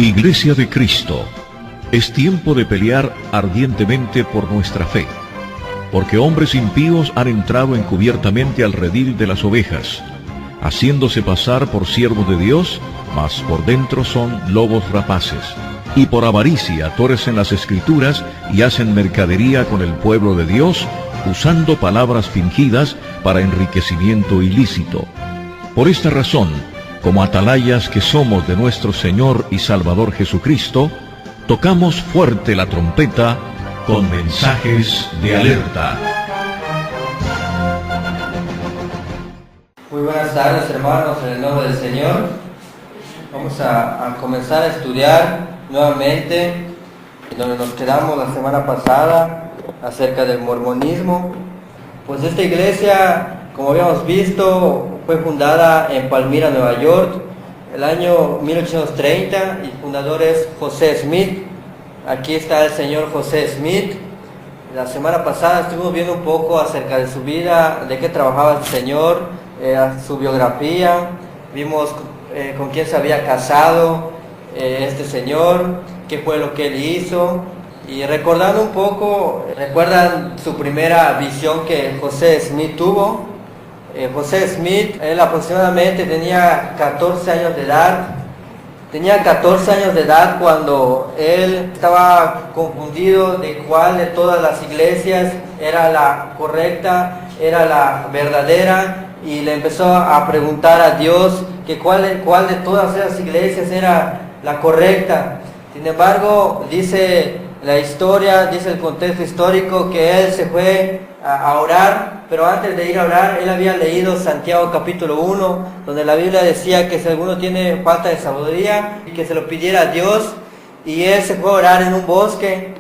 Iglesia de Cristo, es tiempo de pelear ardientemente por nuestra fe, porque hombres impíos han entrado encubiertamente al redil de las ovejas, haciéndose pasar por siervos de Dios, mas por dentro son lobos rapaces, y por avaricia tuercen las Escrituras y hacen mercadería con el pueblo de Dios, usando palabras fingidas para enriquecimiento ilícito. Por esta razón, como atalayas que somos de nuestro Señor y Salvador Jesucristo, tocamos fuerte la trompeta con mensajes de alerta. Muy buenas tardes, hermanos, en el nombre del Señor. Vamos a comenzar a estudiar nuevamente donde nos quedamos la semana pasada acerca del mormonismo. Pues esta iglesia, como habíamos visto, fue fundada en Palmira, Nueva York, el año 1830, y el fundador es José Smith. Aquí está el señor José Smith. La semana pasada estuvimos viendo un poco acerca de su vida, de qué trabajaba el señor, su biografía. Vimos con quién se había casado este señor, qué fue lo que él hizo. Y recordando un poco, ¿recuerdan su primera visión que José Smith tuvo? José Smith, él aproximadamente tenía 14 años de edad. Tenía 14 años de edad cuando él estaba confundido de cuál de todas las iglesias era la correcta, era la verdadera, y le empezó a preguntar a Dios que cuál de todas esas iglesias era la correcta. Sin embargo, dice la historia, dice el contexto histórico, que él se fue a orar, pero antes de ir a orar, él había leído Santiago capítulo 1, donde la Biblia decía que si alguno tiene falta de sabiduría, que se lo pidiera a Dios, y él se fue a orar en un bosque,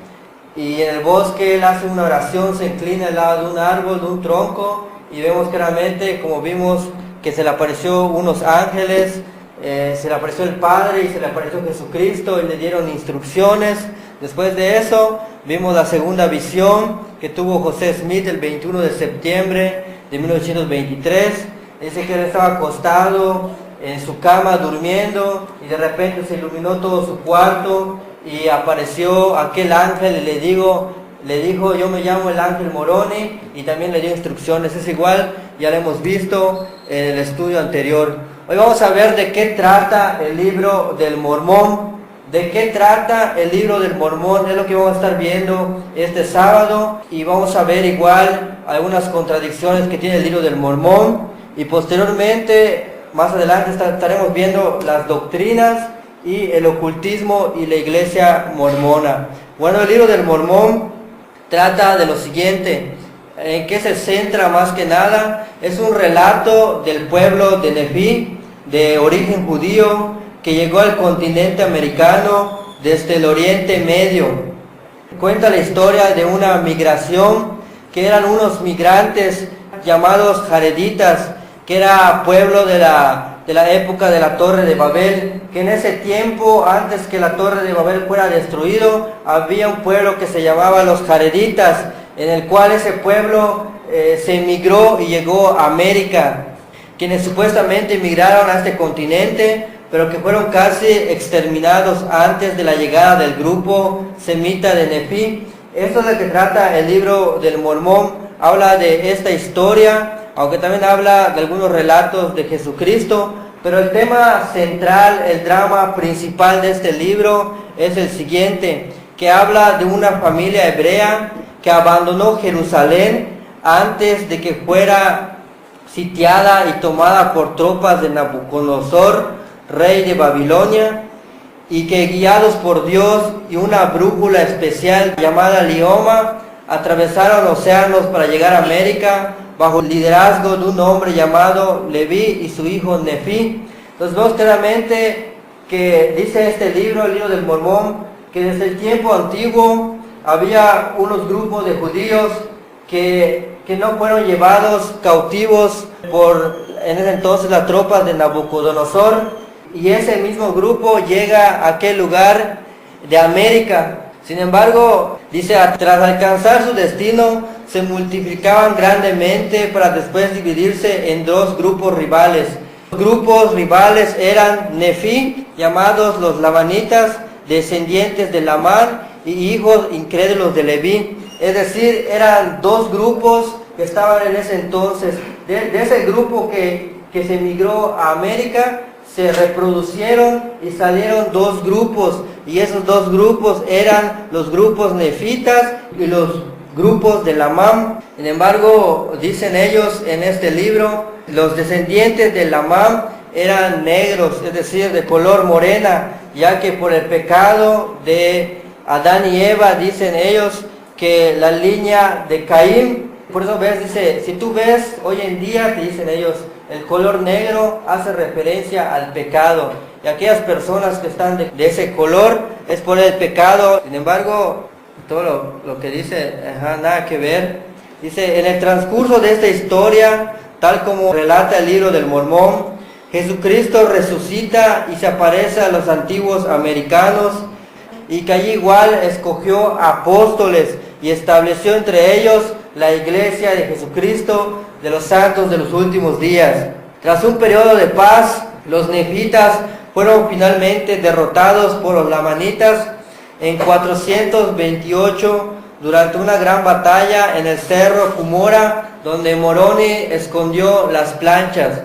y en el bosque él hace una oración, se inclina al lado de un árbol, de un tronco, y vemos claramente, como vimos, que se le apareció unos ángeles, se le apareció el Padre y se le apareció Jesucristo y le dieron instrucciones. Después de eso, vimos la segunda visión que tuvo José Smith el 21 de septiembre de 1923. Dice que él estaba acostado en su cama durmiendo y de repente se iluminó todo su cuarto y apareció aquel ángel y le dijo, yo me llamo el ángel Moroni, y también le dio instrucciones. Es igual, ya lo hemos visto en el estudio anterior. Hoy vamos a ver de qué trata el libro del Mormón. ¿De qué trata el libro del Mormón? Es lo que vamos a estar viendo este sábado, y vamos a ver igual algunas contradicciones que tiene el libro del Mormón, y posteriormente, más adelante, estaremos viendo las doctrinas y el ocultismo y la iglesia mormona. Bueno, el libro del Mormón trata de lo siguiente. ¿En qué se centra más que nada? Es un relato del pueblo de Nefí, de origen judío, que llegó al continente americano desde el Oriente Medio. Cuenta la historia de una migración, que eran unos migrantes llamados jareditas, que era pueblo de la época de la Torre de Babel, que en ese tiempo, antes que la Torre de Babel fuera destruido, había un pueblo que se llamaba los jareditas, en el cual ese pueblo se emigró y llegó a América, quienes supuestamente emigraron a este continente, pero que fueron casi exterminados antes de la llegada del grupo semita de Nefí. Esto es lo que trata el libro del Mormón. Habla de esta historia, aunque también habla de algunos relatos de Jesucristo, pero el tema central, el drama principal de este libro es el siguiente, que habla de una familia hebrea que abandonó Jerusalén antes de que fuera sitiada y tomada por tropas de Nabucodonosor, rey de Babilonia, y que guiados por Dios y una brújula especial llamada Lioma, atravesaron océanos para llegar a América bajo el liderazgo de un hombre llamado Leví y su hijo Nefí. Entonces vemos claramente que dice este libro, el libro del Mormón, que desde el tiempo antiguo había unos grupos de judíos que no fueron llevados cautivos por en ese entonces las tropas de Nabucodonosor, y ese mismo grupo llega a aquel lugar de América. Sin embargo, dice, tras alcanzar su destino, se multiplicaban grandemente para después dividirse en dos grupos rivales. Grupos rivales eran Nefí, llamados los Lamanitas, descendientes de Lamán y hijos incrédulos de Leví. Es decir, eran dos grupos que estaban en ese entonces. De ese grupo que se emigró a América, se reproducieron y salieron dos grupos. Y esos dos grupos eran los grupos nefitas y los grupos de Lamán. Sin embargo, dicen ellos en este libro, los descendientes de Lamán eran negros, es decir, de color morena, ya que por el pecado de Adán y Eva, dicen ellos, que la línea de Caín, por eso ves, dice, si tú ves hoy en día, te dicen ellos, el color negro hace referencia al pecado. Y aquellas personas que están de ese color es por el pecado. Sin embargo, todo lo que dice, nada que ver. Dice, en el transcurso de esta historia, tal como relata el libro del Mormón, Jesucristo resucita y se aparece a los antiguos americanos, y que allí igual escogió apóstoles y estableció entre ellos la iglesia de Jesucristo de los santos de los últimos días. Tras un periodo de paz, los nefitas fueron finalmente derrotados por los lamanitas en 428 durante una gran batalla en el cerro Cumorah, donde Moroni escondió las planchas.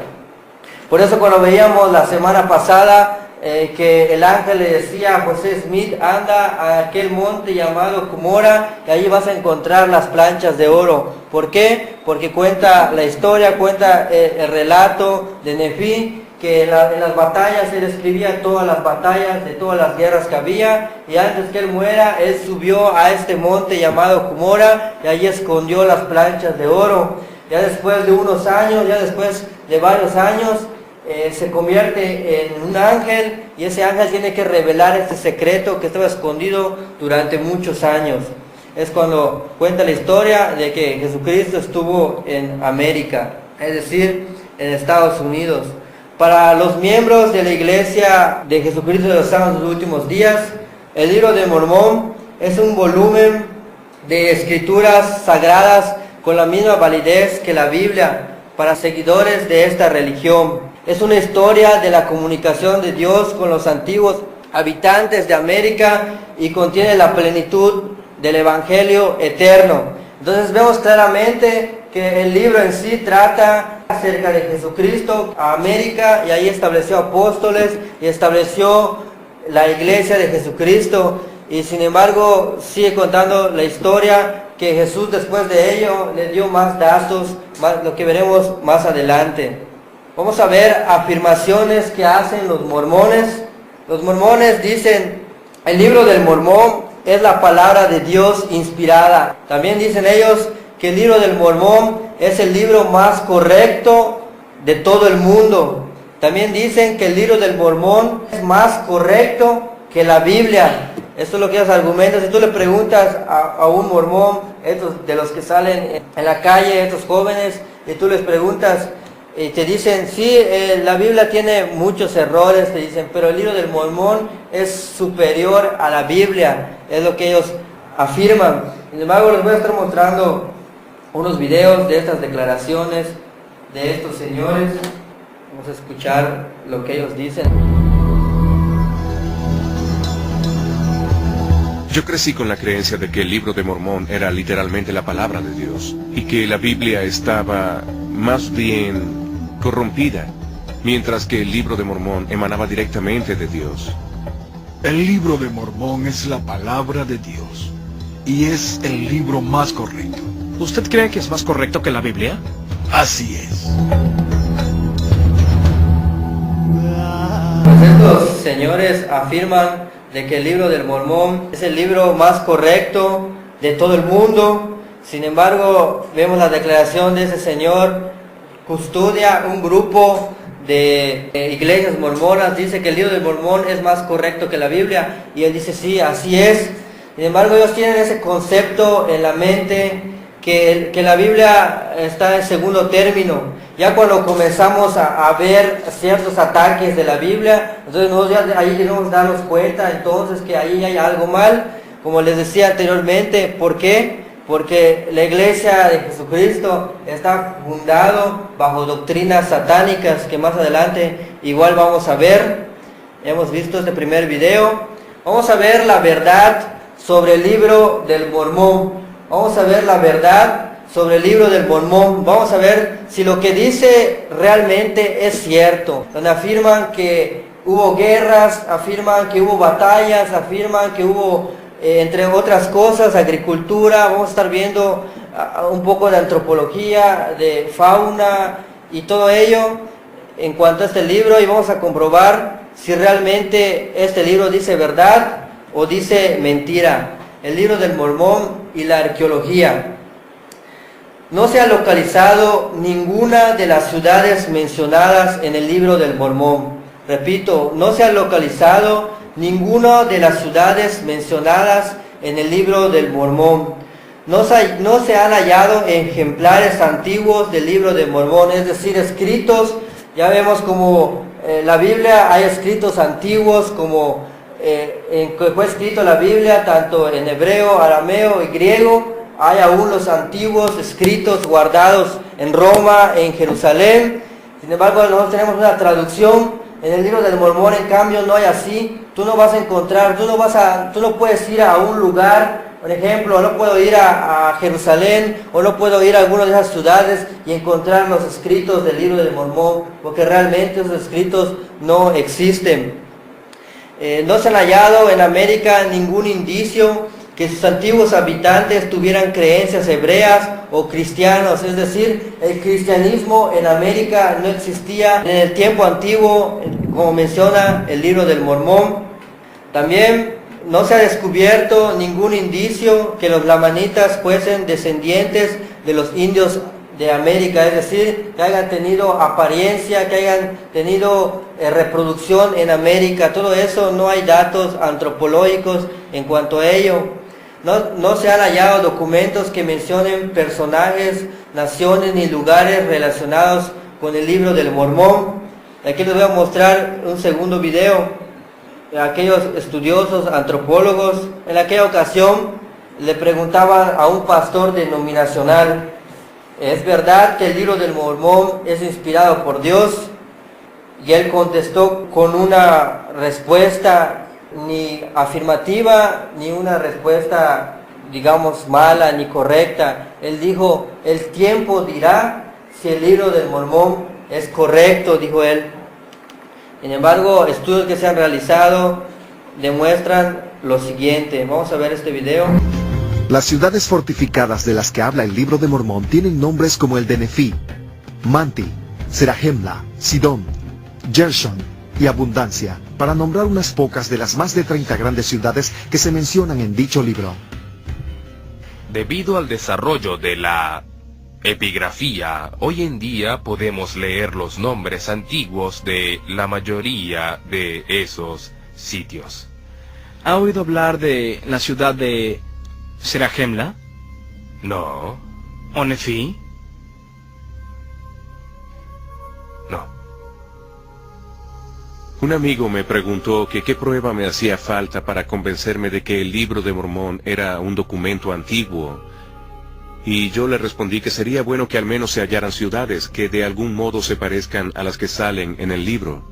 Por eso cuando veíamos la semana pasada que el ángel le decía a José Smith, anda a aquel monte llamado Cumorah y ahí vas a encontrar las planchas de oro. ¿Por qué? Porque cuenta la historia, cuenta el relato de Nefí, que en las batallas él escribía todas las batallas de todas las guerras que había, y antes que él muera, él subió a este monte llamado Cumorah y allí escondió las planchas de oro. Ya después de unos años, ya después de varios años, se convierte en un ángel, y ese ángel tiene que revelar este secreto que estaba escondido durante muchos años. Es cuando cuenta la historia de que Jesucristo estuvo en América, es decir, en Estados Unidos. Para los miembros de la iglesia de Jesucristo de los Santos de los Últimos Días, el libro de Mormón es un volumen de escrituras sagradas con la misma validez que la Biblia para seguidores de esta religión. Es una historia de la comunicación de Dios con los antiguos habitantes de América y contiene la plenitud del Evangelio eterno. Entonces vemos claramente que el libro en sí trata acerca de Jesucristo a América, y ahí estableció apóstoles y estableció la iglesia de Jesucristo, y sin embargo sigue contando la historia que Jesús después de ello le dio más datos, lo que veremos más adelante. Vamos a ver afirmaciones que hacen los mormones. Los mormones dicen, el libro del Mormón es la palabra de Dios inspirada. También dicen ellos que el libro del Mormón es el libro más correcto de todo el mundo. También dicen que el libro del Mormón es más correcto que la Biblia. Esto es lo que ellos argumentan. Si tú le preguntas a un mormón, estos de los que salen en la calle, estos jóvenes, y tú les preguntas, y te dicen, sí, la Biblia tiene muchos errores, te dicen, pero el libro del Mormón es superior a la Biblia, es lo que ellos afirman. Sin embargo, les voy a estar mostrando unos videos de estas declaraciones de estos señores. Vamos a escuchar lo que ellos dicen. Yo crecí con la creencia de que el libro de Mormón era literalmente la palabra de Dios, y que la Biblia estaba más bien corrompida, mientras que el libro de Mormón emanaba directamente de Dios. El libro de Mormón es la palabra de Dios, y es el libro más correcto. ¿Usted cree que es más correcto que la Biblia? Así es. Pues estos señores afirman de que el libro del Mormón es el libro más correcto de todo el mundo. Sin embargo, vemos la declaración de ese señor, custodia un grupo de iglesias mormonas, dice que el libro del Mormón es más correcto que la Biblia, y él dice, sí, así es. Sin embargo, ellos tienen ese concepto en la mente que la Biblia está en segundo término. Ya cuando comenzamos a ver ciertos ataques de la Biblia, entonces nosotros ya ahí debemos darnos cuenta entonces que ahí hay algo mal, como les decía anteriormente. ¿Por qué? porque la iglesia de Jesucristo está fundado bajo doctrinas satánicas que más adelante igual vamos a ver. Hemos visto este primer video. Vamos a ver la verdad sobre el libro del Mormón. Vamos a ver la verdad sobre el libro del Mormón. Vamos a ver si lo que dice realmente es cierto. Donde afirman que hubo guerras, afirman que hubo batallas, afirman que hubo, entre otras cosas, agricultura. Vamos a estar viendo un poco de antropología, de fauna y todo ello en cuanto a este libro, y vamos a comprobar si realmente este libro dice verdad o dice mentira. El libro del Mormón y la arqueología. No se ha localizado ninguna de las ciudades mencionadas en el libro del Mormón. Repito, no se ha localizado ninguna de las ciudades mencionadas en el libro del Mormón. No se han hallado ejemplares antiguos del libro del Mormón, es decir, escritos. Ya vemos como la Biblia hay escritos antiguos, como que fue escrito la Biblia tanto en hebreo, arameo y griego. Hay aún los antiguos escritos guardados en Roma, en Jerusalén. Sin embargo, nosotros tenemos una traducción. En el libro del Mormón, en cambio, no hay así. Tú no vas a encontrar, tú no puedes ir a un lugar. Por ejemplo, no puedo ir a Jerusalén o no puedo ir a alguna de esas ciudades y encontrar los escritos del libro del Mormón, porque realmente esos escritos no existen. No se han hallado en América ningún indicio que sus antiguos habitantes tuvieran creencias hebreas o cristianos, es decir, el cristianismo en América no existía en el tiempo antiguo, como menciona el libro del Mormón. También no se ha descubierto ningún indicio que los lamanitas fuesen descendientes de los indios de América, es decir, que hayan tenido apariencia, que hayan tenido reproducción en América. Todo eso no hay datos antropológicos en cuanto a ello. No se han hallado documentos que mencionen personajes, naciones ni lugares relacionados con el libro del Mormón. Aquí les voy a mostrar un segundo video. Aquellos estudiosos, antropólogos, en aquella ocasión le preguntaban a un pastor denominacional: ¿es verdad que el libro del Mormón es inspirado por Dios? Y él contestó con una respuesta ni afirmativa, ni una respuesta, digamos, mala ni correcta. Él dijo: el tiempo dirá si el libro del Mormón es correcto, dijo él. Sin embargo, estudios que se han realizado demuestran lo siguiente. Vamos a ver este video. Las ciudades fortificadas de las que habla el libro de Mormón tienen nombres como el de Nefi, Manti, Zarahemla, Sidón, Gershon y Abundancia, para nombrar unas pocas de las más de 30 grandes ciudades que se mencionan en dicho libro. Debido al desarrollo de la epigrafía, hoy en día podemos leer los nombres antiguos de la mayoría de esos sitios. ¿Ha oído hablar de la ciudad de Zarahemla? No, ¿O Nefi? no. Un amigo me preguntó que qué prueba me hacía falta para convencerme de que el libro de Mormón era un documento antiguo. Y yo le respondí que sería bueno que al menos se hallaran ciudades que de algún modo se parezcan a las que salen en el libro.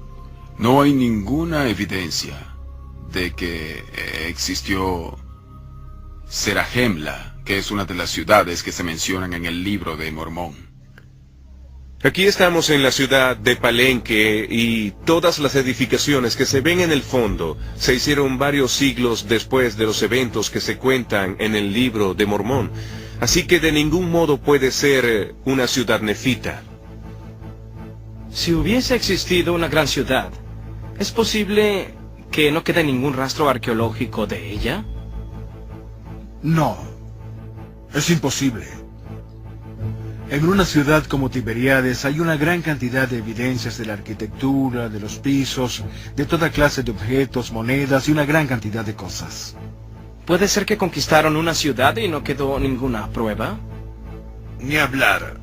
No hay ninguna evidencia de que existió Zarahemla, que es una de las ciudades que se mencionan en el libro de Mormón. Aquí estamos en la ciudad de Palenque y todas las edificaciones que se ven en el fondo se hicieron varios siglos después de los eventos que se cuentan en el libro de Mormón. Así que de ningún modo puede ser una ciudad nefita. Si hubiese existido una gran ciudad, ¿es posible que no quede ningún rastro arqueológico de ella? No, es imposible. En una ciudad como Tiberíades hay una gran cantidad de evidencias de la arquitectura, de los pisos, de toda clase de objetos, monedas y una gran cantidad de cosas. ¿Puede ser que conquistaron una ciudad y no quedó ninguna prueba? Ni hablar.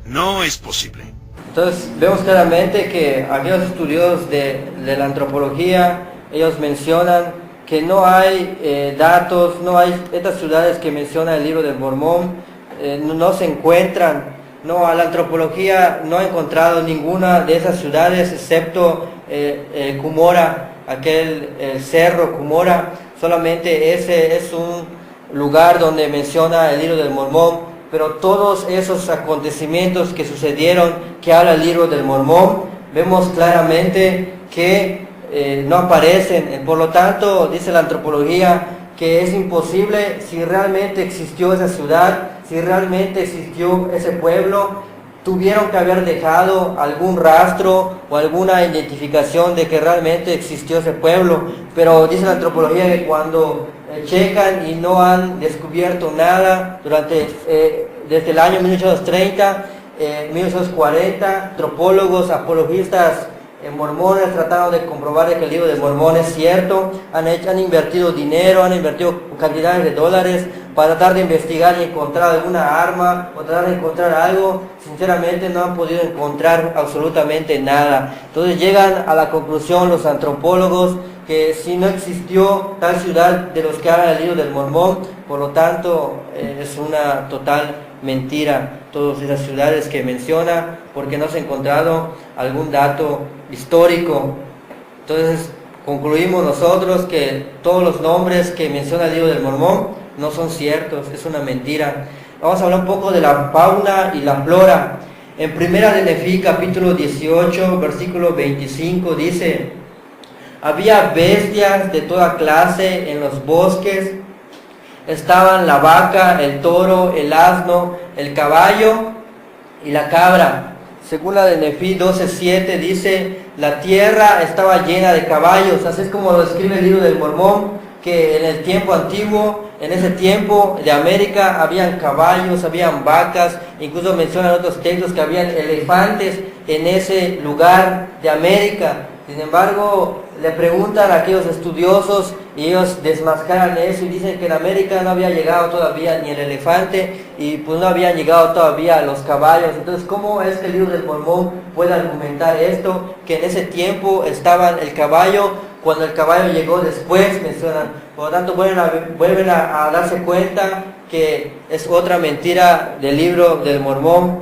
No es posible. Entonces vemos claramente que aquellos estudios de la antropología, ellos mencionan que no hay datos, no hay estas ciudades que menciona el libro del Mormón, no se encuentran. No, la antropología no ha encontrado ninguna de esas ciudades excepto Cumorah, el cerro Cumorah. Solamente ese es un lugar donde menciona el libro del Mormón, pero todos esos acontecimientos que sucedieron, que habla el libro del Mormón, vemos claramente que no aparecen. Por lo tanto, dice la antropología que es imposible, si realmente existió esa ciudad, si realmente existió ese pueblo, tuvieron que haber dejado algún rastro o alguna identificación de que realmente existió ese pueblo. Pero dice la antropología que cuando checan y no han descubierto nada desde el año 1830, 1840, antropólogos, apologistas mormones trataron de comprobar que el libro de Mormón es cierto, han invertido dinero, han invertido cantidades de dólares para tratar de investigar y encontrar alguna arma o tratar de encontrar algo. Sinceramente no han podido encontrar absolutamente nada. Entonces llegan a la conclusión los antropólogos que si no existió tal ciudad de los que habla el libro del Mormón, por lo tanto es una total mentira todas esas ciudades que menciona, porque no se ha encontrado algún dato histórico. Entonces concluimos nosotros que todos los nombres que menciona el libro del Mormón no son ciertos, es una mentira. Vamos a hablar un poco de la fauna y la flora. En Primera de Nefi, capítulo 18, versículo 25, dice: había bestias de toda clase en los bosques. Estaban la vaca, el toro, el asno, el caballo y la cabra. Según la de Nefi 12:7 dice: la tierra estaba llena de caballos. Así es como lo describe el libro del Mormón, que en el tiempo antiguo, en ese tiempo de América, habían caballos, habían vacas. Incluso mencionan otros textos que habían elefantes en ese lugar de América. Sin embargo, le preguntan a aquellos estudiosos y ellos desmascaran eso y dicen que en América no había llegado todavía ni el elefante y pues no habían llegado todavía los caballos. Entonces, ¿cómo es que el libro del Mormón puede argumentar esto? Que en ese tiempo estaban el caballo, cuando el caballo llegó después, mencionan. Por lo tanto, vuelven a darse cuenta que es otra mentira del libro del Mormón.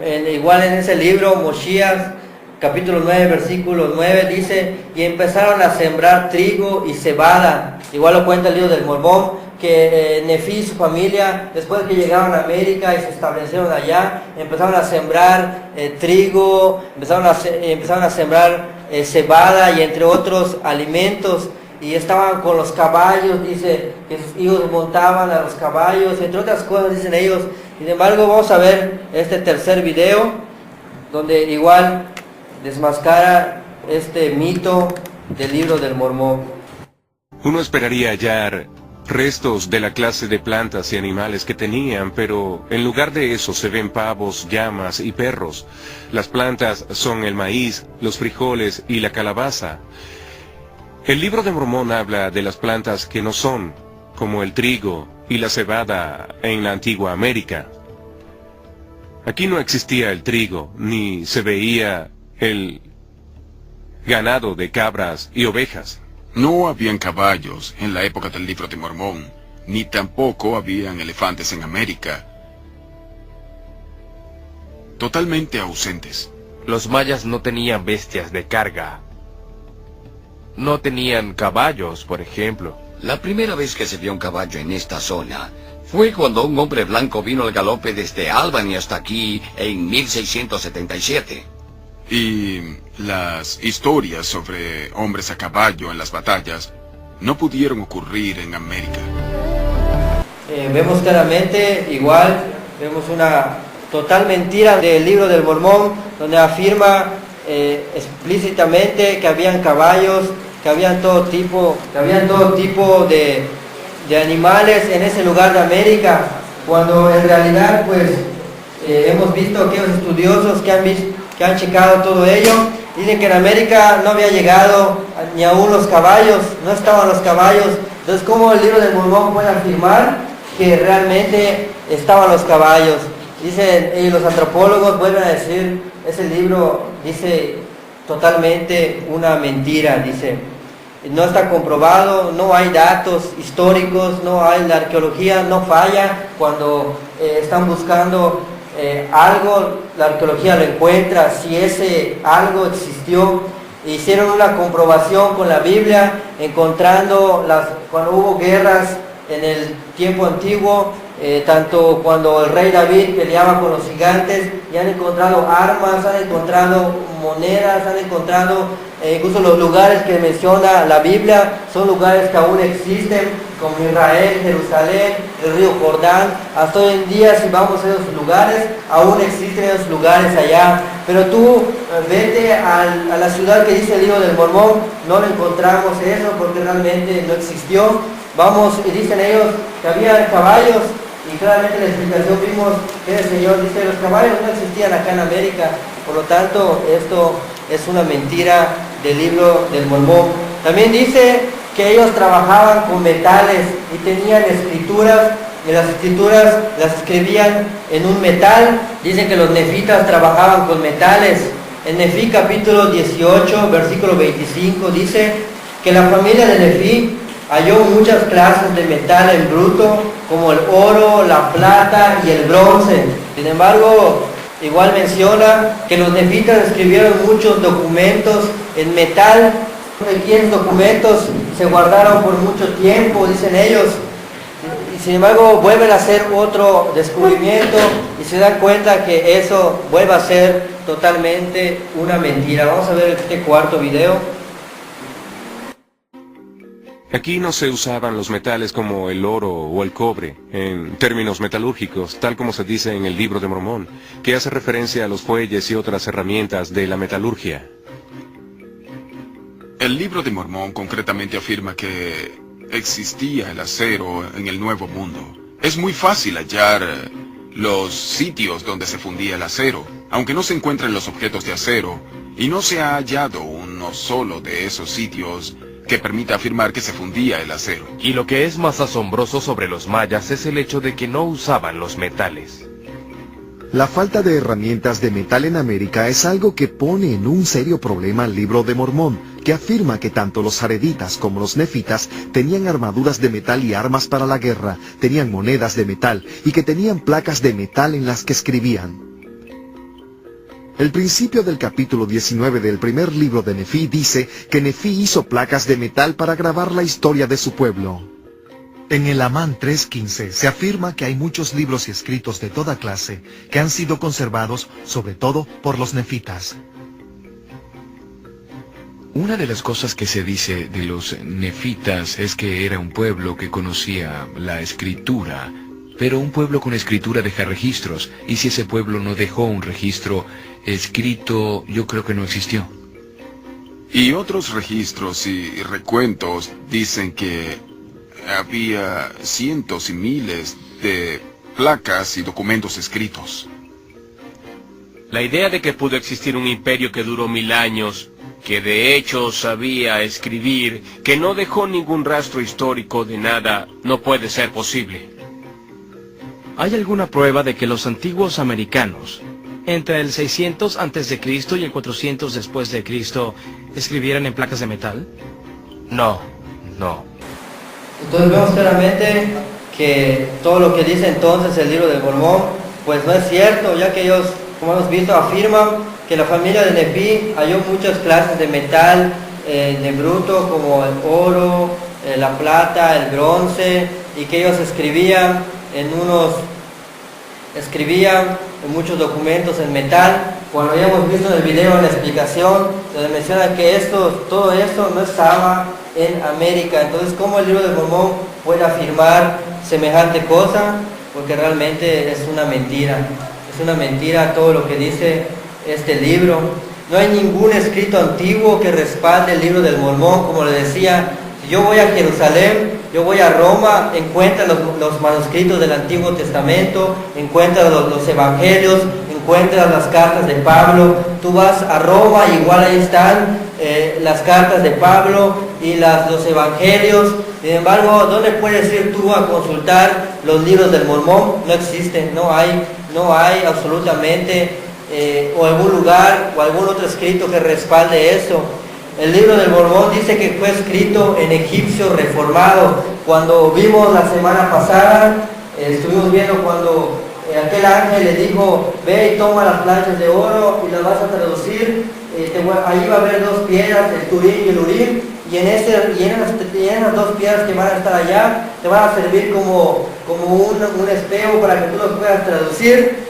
Igual en ese libro, Mosías, capítulo 9, versículo 9, dice: y empezaron a sembrar trigo y cebada. Igual lo cuenta el libro del Mormón, que Nefi y su familia, después que llegaron a América y se establecieron allá, empezaron a sembrar trigo, empezaron a sembrar cebada y entre otros alimentos. Y estaban con los caballos, dice, que sus hijos montaban a los caballos, entre otras cosas dicen ellos. Sin embargo, vamos a ver este tercer video, donde igual desmascara este mito del libro del Mormón. Uno esperaría hallar restos de la clase de plantas y animales que tenían, pero en lugar de eso se ven pavos, llamas y perros. Las plantas son el maíz, los frijoles y la calabaza. El libro de Mormón habla de las plantas que no son, como el trigo y la cebada en la antigua América. Aquí no existía el trigo, ni se veía el ganado de cabras y ovejas. No habían caballos en la época del libro de Mormón, ni tampoco habían elefantes en América. Totalmente ausentes. Los mayas no tenían bestias de carga. No tenían caballos, por ejemplo. La primera vez que se vio un caballo en esta zona fue cuando un hombre blanco vino al galope desde Albany hasta aquí en 1677. Y las historias sobre hombres a caballo en las batallas no pudieron ocurrir en América. Vemos claramente, igual, vemos una total mentira del libro del Mormón, donde afirma explícitamente que habían caballos, que habían todo tipo de animales en ese lugar de América, cuando en realidad pues hemos visto aquellos estudiosos que han checado todo ello, dicen que en América no había llegado ni aún los caballos, no estaban los caballos. Entonces, ¿cómo el libro del Mormón puede afirmar que realmente estaban los caballos? Dicen, y los antropólogos vuelven a decir, ese libro dice totalmente una mentira, dice. no está comprobado, no hay datos históricos, no hay, la arqueología no falla cuando están buscando algo, la arqueología lo encuentra, si ese algo existió. Hicieron una comprobación con la Biblia, encontrando cuando hubo guerras en el tiempo antiguo, tanto cuando el rey David peleaba con los gigantes, y han encontrado armas, han encontrado monedas, han encontrado incluso los lugares que menciona la Biblia, son lugares que aún existen, como Israel, Jerusalén, el río Jordán. Hasta hoy en día, si vamos a esos lugares, aún existen esos lugares allá. Pero tú vete a la ciudad que dice el libro del Mormón, no lo encontramos eso, porque realmente no existió. Vamos, y dicen ellos que había caballos, y claramente en la explicación vimos que el Señor dice que los caballos no existían acá en América. Por lo tanto, esto es una mentira del libro del Mormón. También dice que ellos trabajaban con metales y tenían escrituras, y las escrituras las escribían en un metal. Dicen que los nefitas trabajaban con metales. En Nefí capítulo 18, versículo 25, dice que la familia de Nefí halló muchas clases de metal en bruto, como el oro, la plata y el bronce. Sin embargo, igual menciona que los nefitas escribieron muchos documentos en metal, y esos documentos se guardaron por mucho tiempo, dicen ellos. Y sin embargo, vuelven a hacer otro descubrimiento y se dan cuenta que eso vuelve a ser totalmente una mentira. Vamos a ver este cuarto video. Aquí no se usaban los metales como el oro o el cobre, en términos metalúrgicos, tal como se dice en el libro de Mormón, que hace referencia a los fuelles y otras herramientas de la metalurgia. El libro de Mormón concretamente afirma que existía el acero en el Nuevo Mundo. Es muy fácil hallar los sitios donde se fundía el acero, aunque no se encuentren los objetos de acero, y no se ha hallado uno solo de esos sitios que permita afirmar que se fundía el acero. Y lo que es más asombroso sobre los mayas es el hecho de que no usaban los metales. La falta de herramientas de metal en América es algo que pone en un serio problema al libro de Mormón, que afirma que tanto los jareditas como los nefitas tenían armaduras de metal y armas para la guerra, tenían monedas de metal y que tenían placas de metal en las que escribían. El principio del capítulo 19 del primer libro de Nefí dice que Nefí hizo placas de metal para grabar la historia de su pueblo. En el Amán 3.15 se afirma que hay muchos libros y escritos de toda clase que han sido conservados, sobre todo por los nefitas. Una de las cosas que se dice de los nefitas es que era un pueblo que conocía la escritura, pero un pueblo con escritura deja registros, y si ese pueblo no dejó un registro escrito, yo creo que no existió. Y otros registros y recuentos dicen que había cientos y miles de placas y documentos escritos. La idea de que pudo existir un imperio que duró 1000 años, que de hecho sabía escribir, que no dejó ningún rastro histórico de nada, no puede ser posible. ¿Hay alguna prueba de que los antiguos americanos, entre el 600 a.C. y el 400 después de Cristo, escribieran en placas de metal? No. Entonces vemos claramente que todo lo que dice entonces el libro de Mormón, pues no es cierto, ya que ellos, como hemos visto, afirman que la familia de Nefí halló muchas clases de metal de bruto, como el oro, la plata, el bronce, y que ellos escribían en muchos documentos en metal. Cuando ya hemos visto en el video, en la explicación, donde menciona que todo esto no estaba en América. Entonces, ¿cómo el libro de Mormón puede afirmar semejante cosa? Porque realmente es una mentira. Es una mentira todo lo que dice este libro. No hay ningún escrito antiguo que respalde el libro del Mormón. Como le decía, si yo voy a Jerusalén, yo voy a Roma, encuentra los manuscritos del Antiguo Testamento, encuentra los evangelios, encuentra las cartas de Pablo. Tú vas a Roma, igual ahí están las cartas de Pablo y los evangelios. Sin embargo, ¿dónde puedes ir tú a consultar los libros del Mormón? No existen, no hay absolutamente o algún lugar o algún otro escrito que respalde eso. el libro del Mormón dice que fue escrito en egipcio reformado. Cuando vimos la semana pasada, estuvimos viendo cuando aquel ángel le dijo, ve y toma las planchas de oro y las vas a traducir. Ahí va a haber dos piedras, el Turín y el Urim, y en esas dos piedras que van a estar allá, te van a servir como un espejo para que tú los puedas traducir.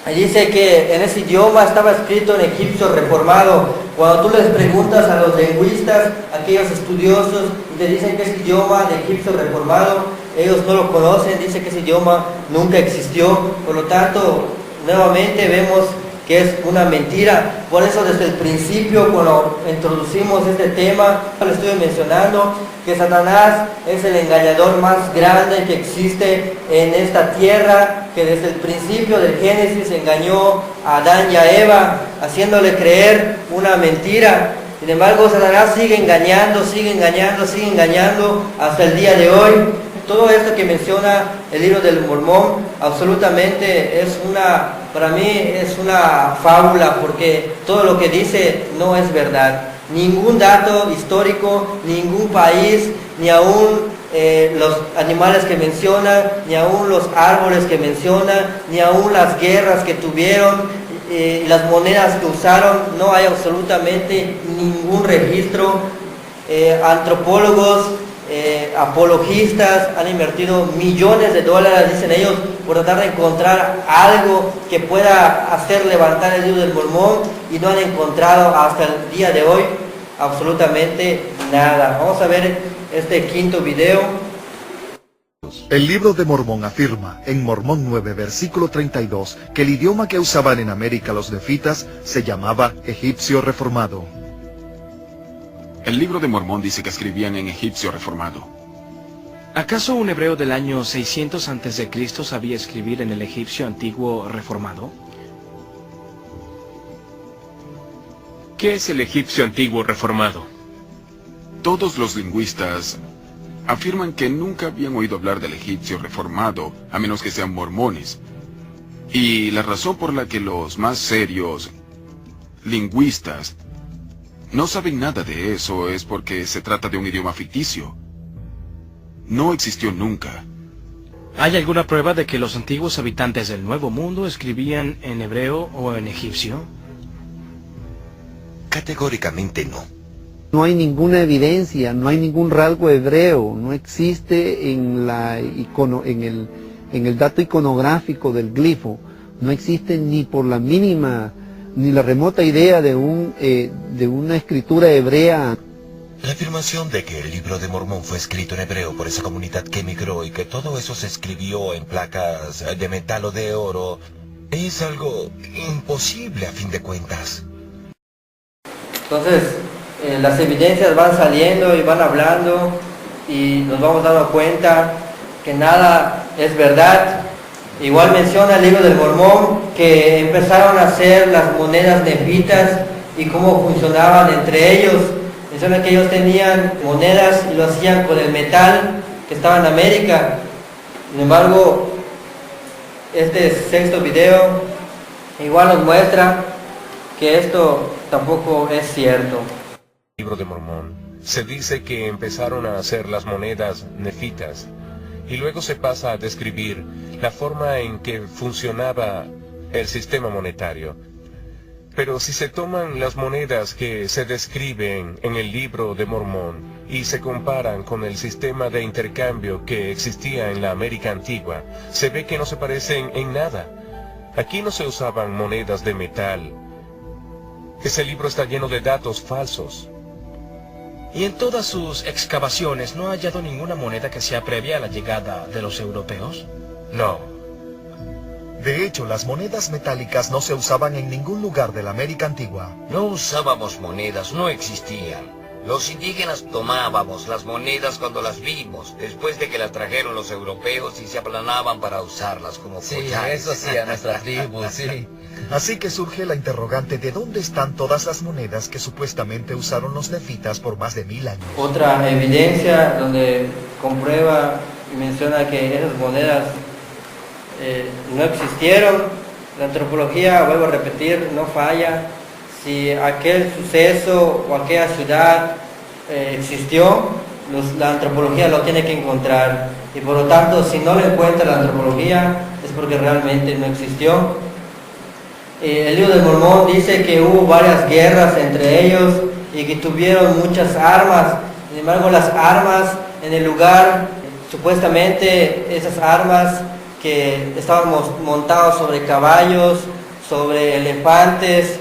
Y dice que en ese idioma estaba escrito en egipcio reformado. Cuando tú les preguntas a los lingüistas, aquellos estudiosos, y te dicen que ese idioma de egipcio reformado, ellos no lo conocen, dicen que ese idioma nunca existió. Por lo tanto, nuevamente vemos que es una mentira. Por eso desde el principio, cuando introducimos este tema, le estoy mencionando que Satanás es el engañador más grande que existe en esta tierra, que desde el principio del Génesis engañó a Adán y a Eva, haciéndole creer una mentira. Sin embargo, Satanás sigue engañando hasta el día de hoy. Todo esto que menciona el libro del Mormón absolutamente para mí es una fábula, porque todo lo que dice no es verdad. Ningún dato histórico, ningún país, ni aún los animales que menciona, ni aún los árboles que menciona, ni aún las guerras que tuvieron, las monedas que usaron, no hay absolutamente ningún registro. Antropólogos, apologistas han invertido millones de dólares, dicen ellos, por tratar de encontrar algo que pueda hacer levantar el libro del Mormón, y no han encontrado hasta el día de hoy absolutamente nada. Vamos a ver este quinto video. El libro de Mormón afirma en Mormón 9, versículo 32, que el idioma que usaban en América los nefitas se llamaba egipcio reformado. El libro de Mormón dice que escribían en egipcio reformado. ¿Acaso un hebreo del año 600 a.C. sabía escribir en el egipcio antiguo reformado? ¿Qué es el egipcio antiguo reformado? Todos los lingüistas afirman que nunca habían oído hablar del egipcio reformado, a menos que sean mormones. Y la razón por la que los más serios lingüistas no saben nada de eso es porque se trata de un idioma ficticio. No existió nunca. ¿Hay alguna prueba de que los antiguos habitantes del Nuevo Mundo escribían en hebreo o en egipcio? Categóricamente no. No hay ninguna evidencia, no hay ningún rasgo hebreo, no existe en el dato iconográfico del glifo, no existe ni por la mínima ni la remota idea de una escritura hebrea. La afirmación de que el libro de Mormón fue escrito en hebreo por esa comunidad que emigró y que todo eso se escribió en placas de metal o de oro es algo imposible a fin de cuentas. Entonces, las evidencias van saliendo y van hablando, y nos vamos dando cuenta que nada es verdad. Igual menciona el libro del Mormón que empezaron a hacer las monedas nefitas y cómo funcionaban entre ellos. Menciona que ellos tenían monedas y lo hacían con el metal que estaba en América. Sin embargo, este sexto video igual nos muestra que esto tampoco es cierto. El libro de Mormón se dice que empezaron a hacer las monedas nefitas, y luego se pasa a describir la forma en que funcionaba el sistema monetario. Pero si se toman las monedas que se describen en el libro de Mormón y se comparan con el sistema de intercambio que existía en la América antigua, se ve que no se parecen en nada. Aquí no se usaban monedas de metal. Ese libro está lleno de datos falsos. ¿Y en todas sus excavaciones no ha hallado ninguna moneda que sea previa a la llegada de los europeos? No. De hecho, las monedas metálicas no se usaban en ningún lugar de la América antigua. No usábamos monedas, no existían. Los indígenas tomábamos las monedas cuando las vimos, después de que las trajeron los europeos y se aplanaban para usarlas como collares. Sí, eso sí, a nuestras tribus, sí. Así que surge la interrogante de dónde están todas las monedas que supuestamente usaron los nefitas por más de 1000 años. Otra evidencia donde comprueba y menciona que esas monedas no existieron. La antropología, vuelvo a repetir, no falla. si aquel suceso o aquella ciudad existió, la antropología lo tiene que encontrar. Y por lo tanto, si no lo encuentra la antropología, es porque realmente no existió. El libro de Mormón dice que hubo varias guerras entre ellos y que tuvieron muchas armas. Sin embargo, las armas en el lugar, supuestamente esas armas que estaban montados sobre caballos, sobre elefantes,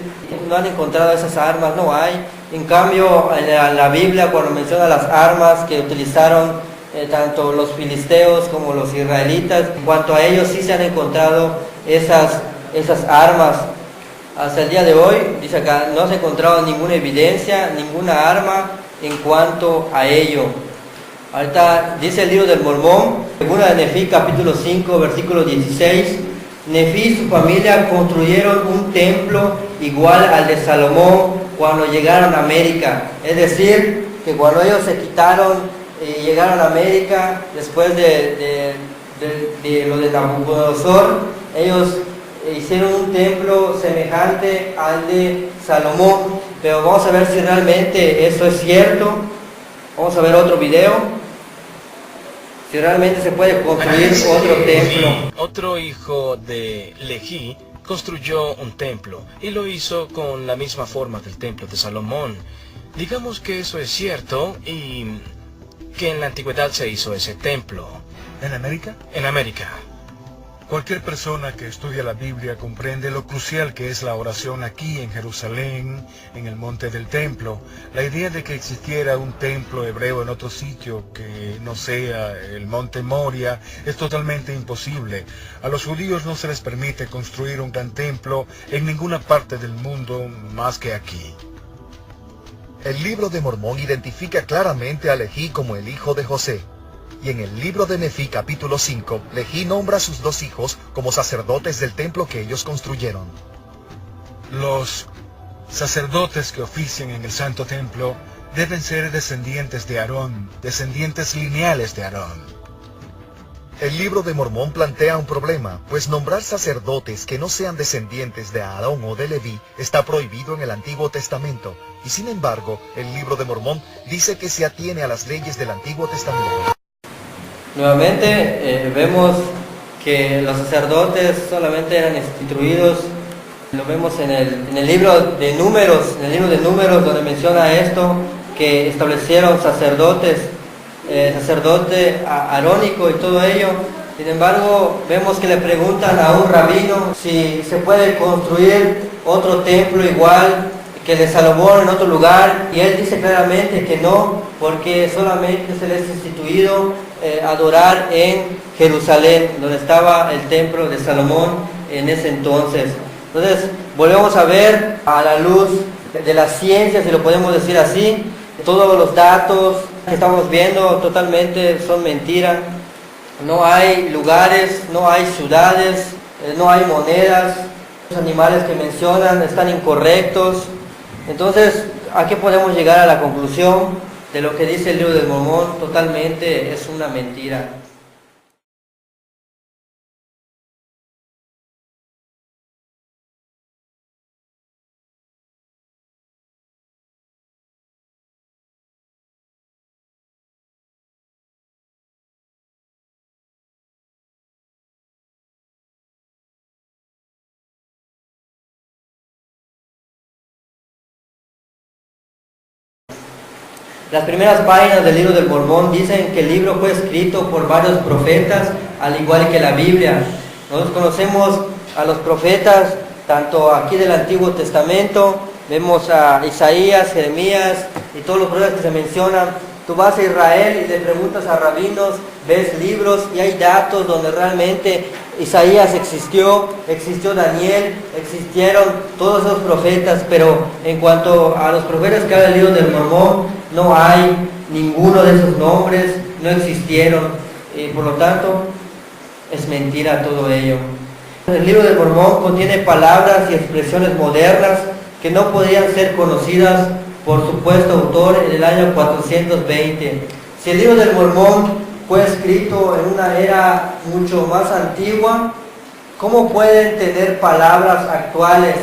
no han encontrado esas armas, no hay. En cambio, en la Biblia, cuando menciona las armas que utilizaron tanto los filisteos como los israelitas, en cuanto a ellos sí se han encontrado esas armas. Hasta el día de hoy, dice acá, no se ha encontrado ninguna evidencia, ninguna arma en cuanto a ello. Ahorita dice el libro del Mormón, segunda de Nefí, capítulo 5, versículo 16, Nefí y su familia construyeron un templo igual al de Salomón cuando llegaron a América. Es decir, que cuando ellos se quitaron y llegaron a América, después de lo de Nabucodonosor, ellos hicieron un templo semejante al de Salomón. Pero vamos a ver si realmente eso es cierto. Vamos a ver otro video. Si realmente se puede construir otro templo. Otro hijo de Lehi construyó un templo y lo hizo con la misma forma del templo de Salomón. Digamos que eso es cierto y que en la antigüedad se hizo ese templo. ¿En América? En América. Cualquier persona que estudia la Biblia comprende lo crucial que es la oración aquí en Jerusalén, en el monte del templo. La idea de que existiera un templo hebreo en otro sitio que no sea el monte Moria es totalmente imposible. A los judíos no se les permite construir un gran templo en ninguna parte del mundo más que aquí. El libro de Mormón identifica claramente a Lehi como el hijo de José. Y en el libro de Nefí capítulo 5, Lehi nombra a sus dos hijos como sacerdotes del templo que ellos construyeron. Los sacerdotes que ofician en el santo templo deben ser descendientes de Aarón, descendientes lineales de Aarón. El libro de Mormón plantea un problema, pues nombrar sacerdotes que no sean descendientes de Aarón o de Leví está prohibido en el Antiguo Testamento, y sin embargo, el libro de Mormón dice que se atiene a las leyes del Antiguo Testamento. Nuevamente vemos que los sacerdotes solamente eran instituidos. Lo vemos en el libro de Números, donde menciona esto, que establecieron sacerdote arónico y todo ello. Sin embargo, vemos que le preguntan a un rabino si se puede construir otro templo igual que el de Salomón en otro lugar, y él dice claramente que no, porque solamente se les ha instituido adorar en Jerusalén, donde estaba el templo de Salomón en ese entonces. Entonces, volvemos a ver a la luz de la ciencia, si lo podemos decir así, todos los datos que estamos viendo totalmente son mentira. No hay lugares, no hay ciudades, no hay monedas. Los animales que mencionan están incorrectos. Entonces, ¿a qué podemos llegar a la conclusión de lo que dice el libro de Mormón? Totalmente es una mentira. Las primeras páginas del libro del Mormón dicen que el libro fue escrito por varios profetas, al igual que la Biblia. Nosotros conocemos a los profetas, tanto aquí del Antiguo Testamento, vemos a Isaías, Jeremías y todos los profetas que se mencionan. Tú vas a Israel y le preguntas a rabinos, ves libros y hay datos donde realmente Isaías existió Daniel, existieron todos esos profetas, pero en cuanto a los profetas que habla el libro del Mormón, no hay ninguno de esos nombres, no existieron, y por lo tanto es mentira todo ello. El libro del Mormón contiene palabras y expresiones modernas que no podrían ser conocidas por supuesto autor en el año 420. Si el libro del Mormón fue escrito en una era mucho más antigua, ¿cómo pueden tener palabras actuales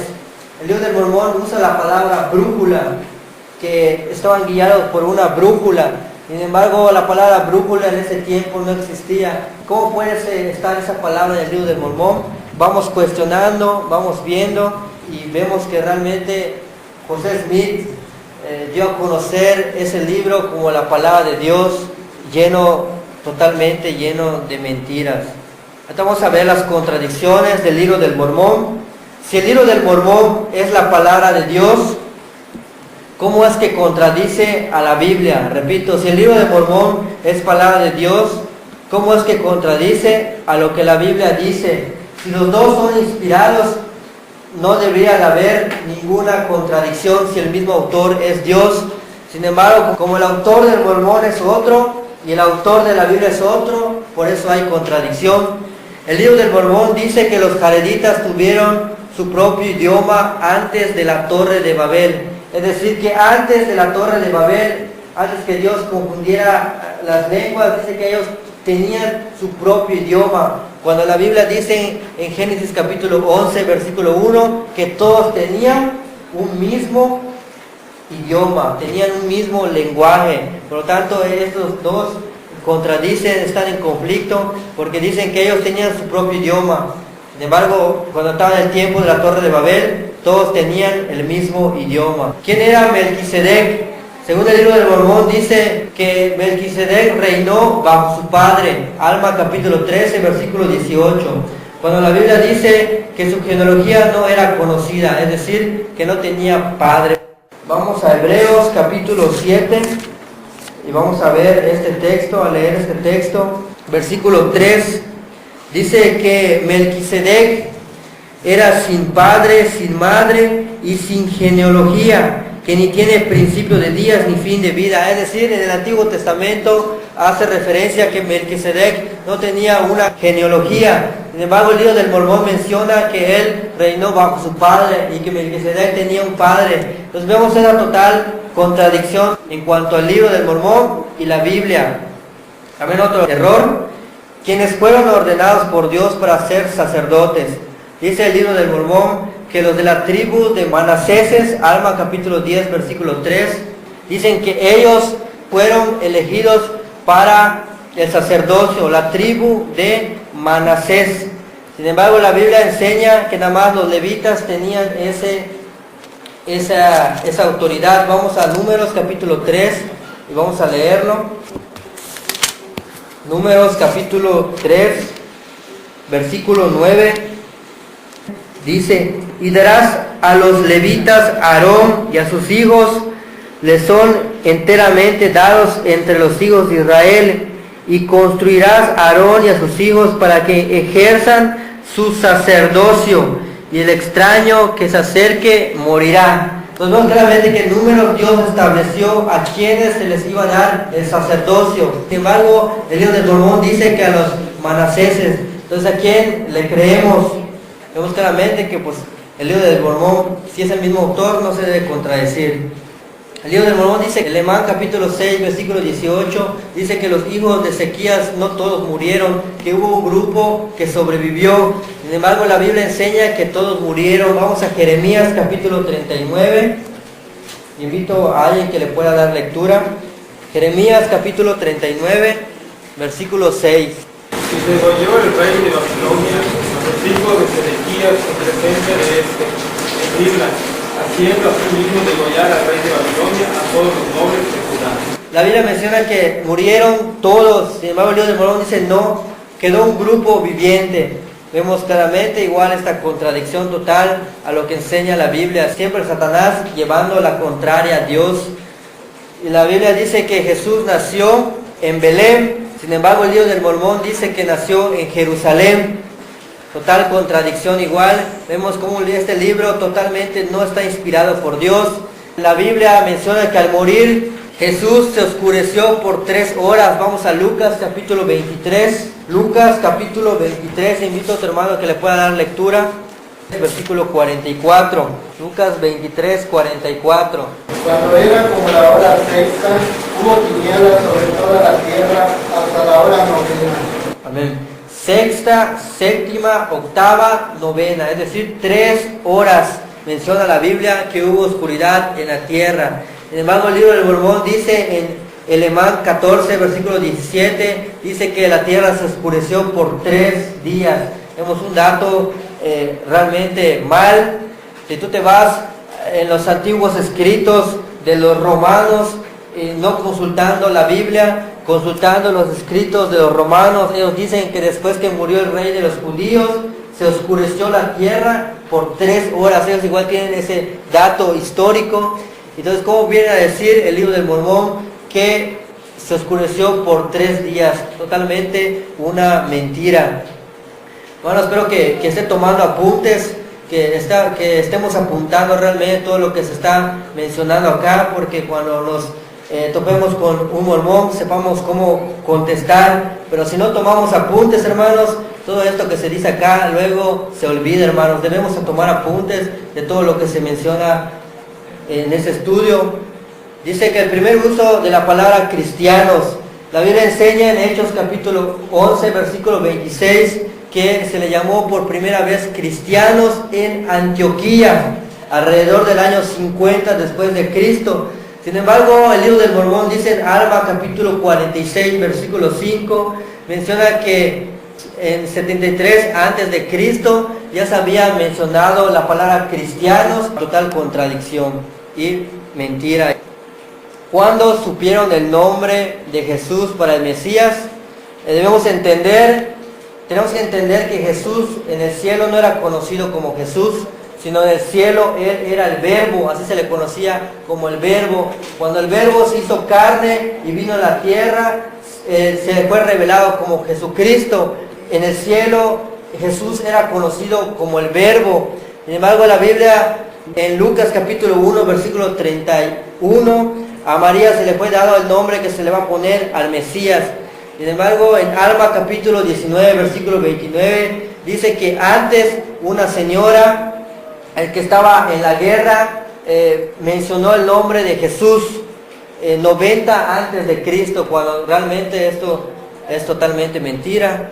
El libro del Mormón usa la palabra brújula, que estaban guiados por una brújula. Sin embargo, la palabra brújula en ese tiempo no existía. ¿Cómo puede estar esa palabra en el libro del Mormón? Vamos cuestionando, vamos viendo y vemos que realmente José Smith dio a conocer ese libro como la palabra de Dios, totalmente lleno de mentiras. Ahora vamos a ver las contradicciones del libro del Mormón. Si el libro del Mormón es la palabra de Dios, ¿cómo es que contradice a la Biblia? Repito, si el libro del Mormón es palabra de Dios, ¿cómo es que contradice a lo que la Biblia dice? Si los dos son inspirados, no debería de haber ninguna contradicción si el mismo autor es Dios. Sin embargo, como el autor del Mormón es otro y el autor de la Biblia es otro, por eso hay contradicción. El libro del Mormón dice que los jareditas tuvieron su propio idioma antes de la Torre de Babel. Es decir, que antes de la Torre de Babel, antes que Dios confundiera las lenguas, dice que ellos tenían su propio idioma. Cuando la Biblia dice en Génesis capítulo 11, versículo 1, que todos tenían un mismo idioma, tenían un mismo lenguaje. Por lo tanto, estos dos contradicen, están en conflicto, porque dicen que ellos tenían su propio idioma. Sin embargo, cuando estaba en el tiempo de la Torre de Babel, todos tenían el mismo idioma. ¿Quién era Melquisedec? Según el libro del Mormón dice que Melquisedec reinó bajo su padre. Alma capítulo 13, versículo 18. Cuando la Biblia dice que su genealogía no era conocida, es decir, que no tenía padre. Vamos a Hebreos capítulo 7 y vamos a ver este texto, a leer este texto. Versículo 3 dice que Melquisedec era sin padre, sin madre y sin genealogía, que ni tiene principio de días ni fin de vida. Es decir, en el Antiguo Testamento hace referencia a que Melquisedec no tenía una genealogía. Sin embargo, el libro del Mormón menciona que él reinó bajo su padre y que Melquisedec tenía un padre. Entonces vemos una total contradicción en cuanto al libro del Mormón y la Biblia. También otro error: quienes fueron ordenados por Dios para ser sacerdotes. Dice el libro del Mormón que los de la tribu de Manaseses, Alma capítulo 10, versículo 3, dicen que ellos fueron elegidos para el sacerdocio, la tribu de Manasés. Sin embargo, la Biblia enseña que nada más los levitas tenían esa autoridad. Vamos a Números capítulo 3 y vamos a leerlo. Números capítulo 3, versículo 9, dice: y darás a los levitas a Aarón y a sus hijos, les son enteramente dados entre los hijos de Israel, y construirás a Aarón y a sus hijos para que ejerzan su sacerdocio, y el extraño que se acerque morirá. Entonces vemos claramente que en Números Dios estableció a quienes se les iba a dar el sacerdocio. Sin embargo, el libro del Mormón dice que a los manaseses. Entonces, ¿a quién le creemos? Vemos claramente que pues el libro del Mormón, si es el mismo autor, no se debe contradecir. El libro del Mormón dice, en Lemán capítulo 6, versículo 18, dice que los hijos de Ezequías no todos murieron, que hubo un grupo que sobrevivió. Sin embargo, la Biblia enseña que todos murieron. Vamos a Jeremías capítulo 39. Invito a alguien que le pueda dar lectura. Jeremías capítulo 39, versículo 6. Y degolló el rey de Babilonia a los hijos de Sedequías en presencia de en Ribla, haciendo a sí mismo degollar al rey de Babilonia a todos los nobles de Judá. La Biblia menciona que murieron todos. Sin embargo, el libro de Mormón dice no, quedó un grupo viviente. Vemos claramente igual esta contradicción total a lo que enseña la Biblia. Siempre Satanás llevando la contraria a Dios. Y la Biblia dice que Jesús nació en Belén. Sin embargo, el libro del Mormón dice que nació en Jerusalén. Total contradicción igual. Vemos cómo este libro totalmente no está inspirado por Dios. La Biblia menciona que al morir Jesús se oscureció por 3 horas. Vamos a Lucas capítulo 23. Lucas capítulo 23. Invito a tu hermano que le pueda dar lectura. Versículo 44. Lucas 23, 44. Cuando era como la hora sexta, hubo tinieblas sobre toda la tierra hasta la hora novena. Amén. Sexta, séptima, octava, novena. Es decir, 3 horas. menciona la Biblia que hubo oscuridad en la tierra. Sin embargo, el libro del Mormón dice en Elemán 14, versículo 17, dice que la tierra se oscureció por 3 días. Vemos un dato realmente mal. Si tú te vas en los antiguos escritos de los romanos, no consultando la Biblia, consultando los escritos de los romanos, ellos dicen que después que murió el rey de los judíos, se oscureció la tierra por 3 horas. Ellos igual tienen ese dato histórico. Entonces, ¿cómo viene a decir el libro del Mormón que se oscureció por 3 días? Totalmente una mentira. Bueno, espero que estén tomando apuntes, que estemos apuntando realmente todo lo que se está mencionando acá, porque cuando nos topemos con un mormón, sepamos cómo contestar. Pero si no tomamos apuntes, hermanos, todo esto que se dice acá luego se olvida, hermanos. Debemos tomar apuntes de todo lo que se menciona en ese estudio. Dice que el primer uso de la palabra cristianos, la Biblia enseña en Hechos capítulo 11, versículo 26, que se le llamó por primera vez cristianos en Antioquía, alrededor del año 50 después de Cristo. Sin embargo, el libro del Mormón dice en Alma capítulo 46, versículo 5, menciona que en 73 antes de Cristo ya se había mencionado la palabra cristianos. Total contradicción y mentira. Cuando supieron el nombre de Jesús para el Mesías, tenemos que entender que Jesús en el cielo no era conocido como Jesús, sino en el cielo Él era el Verbo, así se le conocía como el Verbo. Cuando el Verbo se hizo carne y vino a la tierra, se le fue revelado como Jesucristo. En el cielo Jesús era conocido como el Verbo. Sin embargo, la Biblia en Lucas capítulo 1, versículo 31, a María se le fue dado el nombre que se le va a poner al Mesías. Sin embargo, en Alma capítulo 19, versículo 29, dice que antes una señora, el que estaba en la guerra, mencionó el nombre de Jesús 90 antes de Cristo, cuando realmente esto es totalmente mentira,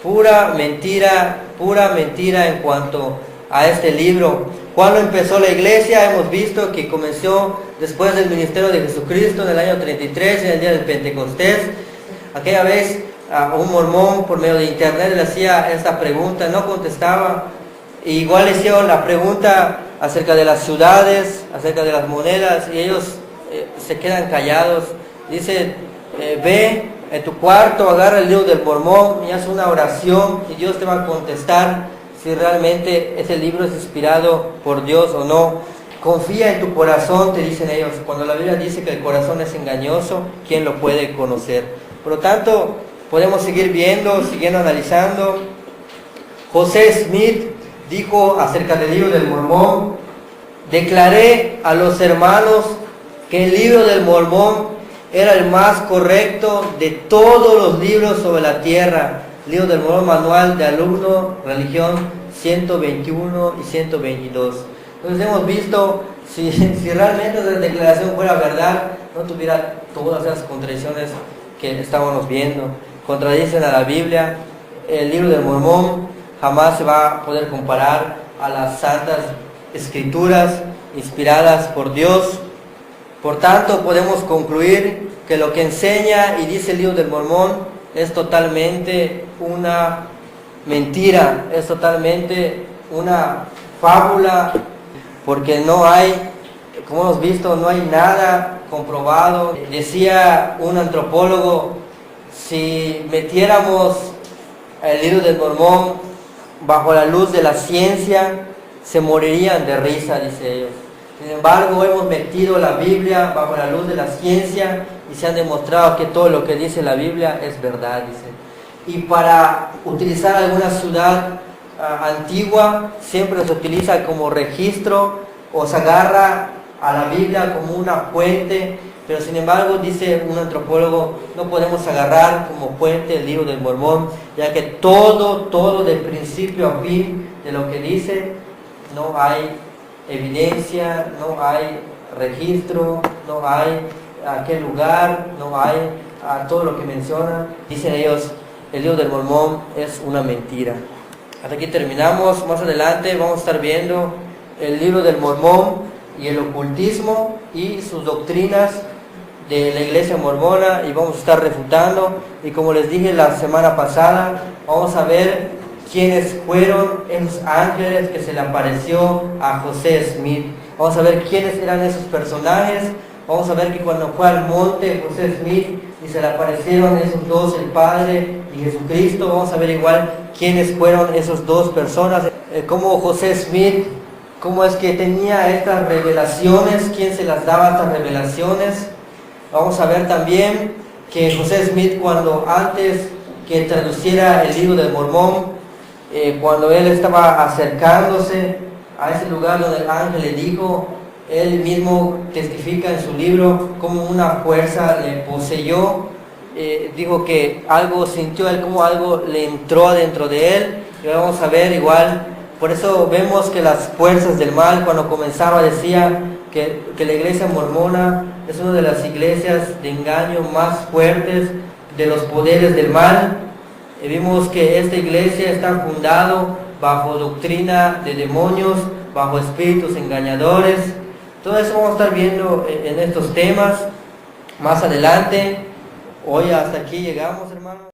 pura mentira en cuanto a este libro. Cuando empezó la iglesia, hemos visto que comenzó después del ministerio de Jesucristo en el año 33, en el día del Pentecostés. Aquella vez a un mormón por medio de internet le hacía esta pregunta, no contestaba. Igual le hicieron la pregunta acerca de las ciudades, acerca de las monedas, y ellos se quedan callados. Dice, ve en tu cuarto, agarra el libro del Mormón y haz una oración y Dios te va a contestar si realmente ese libro es inspirado por Dios o no. Confía en tu corazón, te dicen ellos. Cuando la Biblia dice que el corazón es engañoso, ¿quién lo puede conocer? Por lo tanto, podemos seguir viendo, siguiendo analizando. José Smith dijo acerca del libro del Mormón: declaré a los hermanos que el libro del Mormón era el más correcto de todos los libros sobre la tierra. Libro del Mormón, manual de alumno, religión 121 y 122. Entonces hemos visto, si realmente esa declaración fuera verdad, no tuviera todas esas contradicciones que estábamos viendo. Contradicen a la Biblia. El libro del Mormón jamás se va a poder comparar a las santas escrituras inspiradas por Dios. Por tanto, podemos concluir que lo que enseña y dice el libro del Mormón es totalmente una mentira, es totalmente una fábula, porque no hay, como hemos visto, no hay nada comprobado. Decía un antropólogo, si metiéramos el libro del Mormón bajo la luz de la ciencia, se morirían de risa, dice ellos. Sin embargo, hemos metido la Biblia bajo la luz de la ciencia y se han demostrado que todo lo que dice la Biblia es verdad, dice. Y para utilizar alguna ciudad antigua, siempre se utiliza como registro o se agarra a la Biblia como una fuente, pero sin embargo, dice un antropólogo, no podemos agarrar como fuente el libro del Mormón, ya que todo de principio a fin de lo que dice, no hay evidencia, no hay registro, no hay aquel lugar, no hay todo lo que menciona. Dicen ellos, el libro del Mormón es una mentira. Hasta aquí terminamos. Más adelante vamos a estar viendo el libro del Mormón y el ocultismo y sus doctrinas de la iglesia mormona, y vamos a estar refutando. Y como les dije la semana pasada, vamos a ver quiénes fueron esos ángeles que se le apareció a José Smith. Vamos a ver quiénes eran esos personajes. Vamos a ver que cuando fue al monte José Smith y se le aparecieron esos dos, el Padre y Jesucristo, vamos a ver igual quiénes fueron esas dos personas, cómo José Smith, cómo es que tenía estas revelaciones, quién se las daba estas revelaciones. Vamos a ver también que José Smith, cuando antes que traduciera el libro del Mormón, cuando él estaba acercándose a ese lugar donde el ángel le dijo, él mismo testifica en su libro cómo una fuerza le poseyó. Dijo que algo sintió él, como algo le entró adentro de él. Y vamos a ver igual, por eso vemos que las fuerzas del mal, cuando comenzaba decía que la iglesia mormona es una de las iglesias de engaño más fuertes de los poderes del mal. Vimos que esta iglesia está fundada bajo doctrina de demonios, bajo espíritus engañadores. Todo eso vamos a estar viendo en estos temas más adelante. Hoy hasta aquí llegamos, hermanos.